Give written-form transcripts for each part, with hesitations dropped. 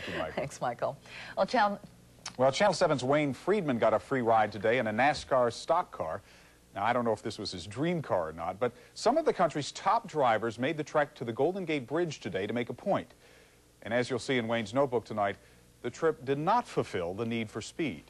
Thank you, Michael. Thanks, Michael. Well, Channel 7's Wayne Friedman got a free ride today in a NASCAR stock car. Now, I don't know if this was his dream car or not, but some of the country's top drivers made the trek to the Golden Gate Bridge today to make a point. And as you'll see in Wayne's notebook tonight, the trip did not fulfill the need for speed.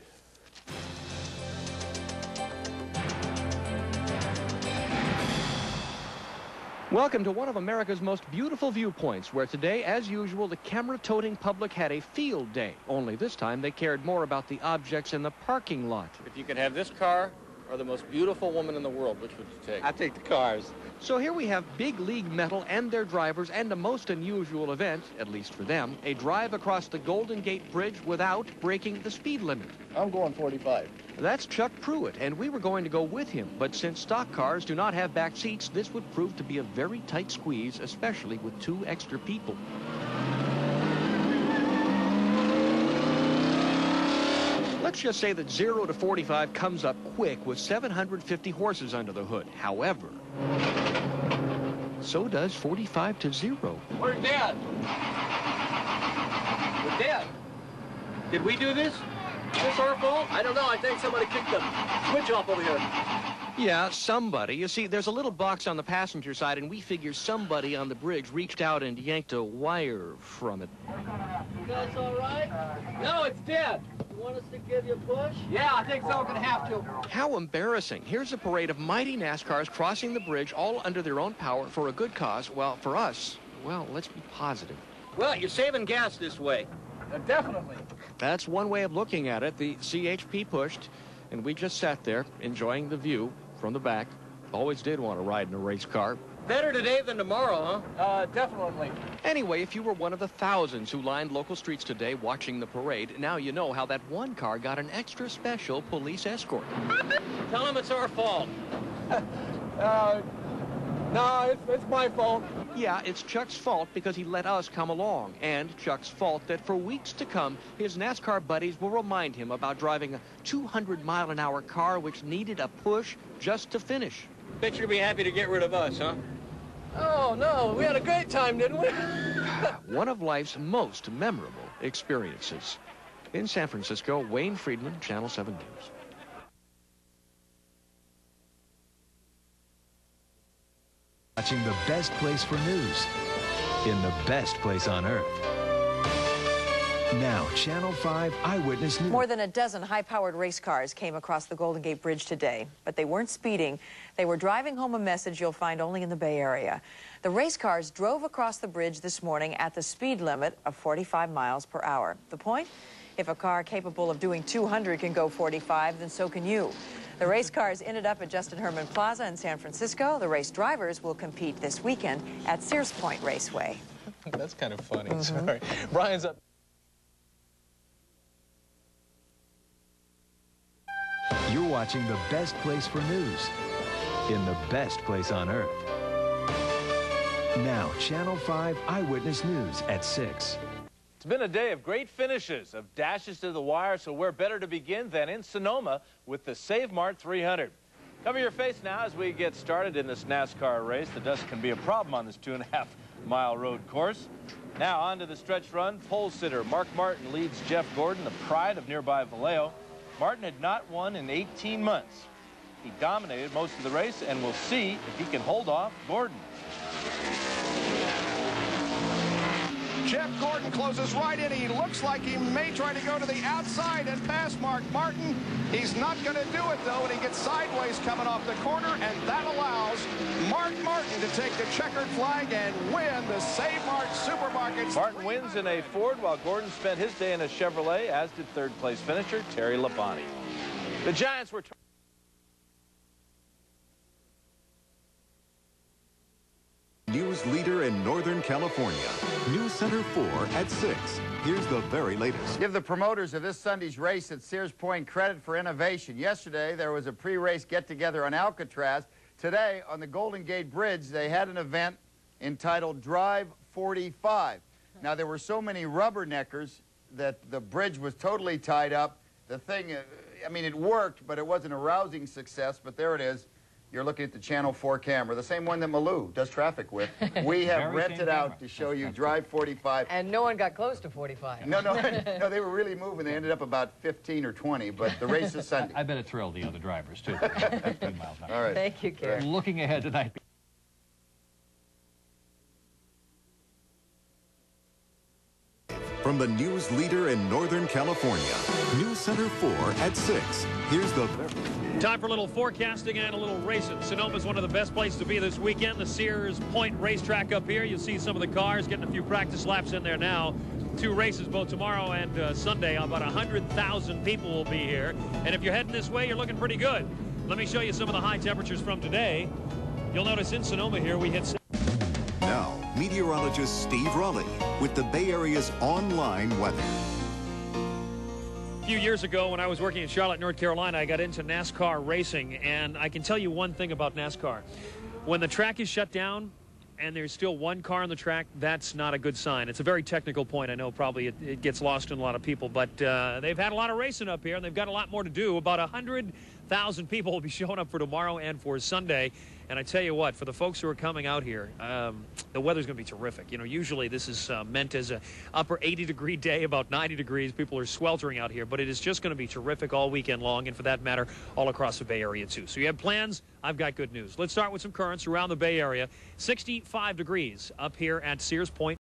Welcome to one of America's most beautiful viewpoints, where today, as usual, the camera-toting public had a field day. Only this time, they cared more about the objects in the parking lot. If you could have this car or the most beautiful woman in the world, which would you take? I'd take the cars. So here we have Big League Metal and their drivers and a most unusual event, at least for them, a drive across the Golden Gate Bridge without breaking the speed limit. I'm going 45. That's Chuck Pruitt, and we were going to go with him, but since stock cars do not have back seats, this would prove to be a very tight squeeze, especially with 2 extra people. Let's just say that 0 to 45 comes up quick with 750 horses under the hood. However, so does 45 to 0. Where's Dad? We're dead. Did we do this? Is this our fault? I don't know. I think somebody kicked the switch off over here. Yeah, somebody. You see, there's a little box on the passenger side, and we figure somebody on the bridge reached out and yanked a wire from it. You guys all right? No, it's dead. You want us to give you a push? Yeah, I think so. We're going to have to. How embarrassing. Here's a parade of mighty NASCARs crossing the bridge, all under their own power for a good cause. Well, for us, well, let's be positive. Well, you're saving gas this way. Definitely. That's one way of looking at it. The CHP pushed, and we just sat there enjoying the view from the back. Always did want to ride in a race car. Better today than tomorrow, huh? Definitely. Anyway, if you were one of the thousands who lined local streets today watching the parade, now you know how that one car got an extra special police escort. Tell them it's our fault. No, it's my fault. Yeah, it's Chuck's fault because he let us come along, and Chuck's fault that for weeks to come, his NASCAR buddies will remind him about driving a 200-mile-an-hour car which needed a push just to finish. Bet you'll be happy to get rid of us, huh? Oh, no, we had a great time, didn't we? One of life's most memorable experiences. In San Francisco, Wayne Friedman, Channel 7 News. Watching the best place for news in the best place on earth. Now, Channel 5 Eyewitness News. more than a dozen high-powered race cars came across the Golden Gate Bridge today, but they weren't speeding. They were driving home a message you'll find only in the Bay Area. The race cars drove across the bridge this morning at the speed limit of 45 miles per hour. The point? If a car capable of doing 200 can go 45, then so can you. The race cars ended up at Justin Herman Plaza in San Francisco. The race drivers will compete this weekend at Sears Point Raceway. That's kind of funny. Sorry. Brian's up. You're watching the best place for news in the best place on earth. Now, Channel 5 Eyewitness News at 6. It's been a day of great finishes, of dashes to the wire, so where better to begin than in Sonoma with the Save Mart 300. Cover your face now as we get started in this NASCAR race. The dust can be a problem on this 2.5-mile road course. Now on to the stretch run. Pole sitter Mark Martin leads Jeff Gordon, the pride of nearby Vallejo. Martin had not won in 18 months. He dominated most of the race, and we'll see if he can hold off Gordon. Jeff Gordon closes right in. He looks like he may try to go to the outside and pass Mark Martin. He's not going to do it, though, and he gets sideways coming off the corner, and that allows Mark Martin to take the checkered flag and win the Save Mart Supermarkets. Martin wins in a Ford, while Gordon spent his day in a Chevrolet, as did third-place finisher Terry Labonte. The Giants were... News leader in Northern California. News Center 4 at 6. Here's the very latest. Give the promoters of this Sunday's race at Sears Point credit for innovation. Yesterday, there was a pre-race get-together on Alcatraz. Today, on the Golden Gate Bridge, they had an event entitled Drive 45. Now, there were so many rubberneckers that the bridge was totally tied up. The thing, I mean, it worked, but it wasn't a rousing success, but there it is. you're looking at the Channel 4 camera, the same one that Malou does traffic with. We have rented out to show you Drive 45. And no one got close to 45. No, they were really moving. They ended up about 15 or 20, but the race is Sunday. I bet it thrilled the other drivers, too. 15 miles an hour. All right. Thank you, Karen. Looking ahead tonight. From the news leader in Northern California, News Center 4 at 6. Here's the... Time for a little forecasting and a little racing. Sonoma is one of the best places to be this weekend. The Sears Point racetrack up here. You'll see some of the cars getting a few practice laps in there now. 2 races both tomorrow and Sunday. About 100,000 people will be here. And if you're heading this way, you're looking pretty good. Let me show you some of the high temperatures from today. You'll notice in Sonoma here we hit... Now, meteorologist Steve Raleigh with the Bay Area's online weather. A few years ago when I was working in Charlotte, North Carolina, I got into NASCAR racing, and I can tell you one thing about NASCAR. When the track is shut down and there's still one car on the track, that's not a good sign. It's a very technical point. I know probably it gets lost in a lot of people, but they've had a lot of racing up here, and they've got a lot more to do. About 100,000 people will be showing up for tomorrow and for Sunday. And I tell you what, for the folks who are coming out here, the weather's going to be terrific. You know, usually this is meant as an upper 80-degree day, about 90 degrees. People are sweltering out here, but it is just going to be terrific all weekend long, and for that matter, all across the Bay Area, too. So you have plans? I've got good news. Let's start with some currents around the Bay Area. 65 degrees up here at Sears Point.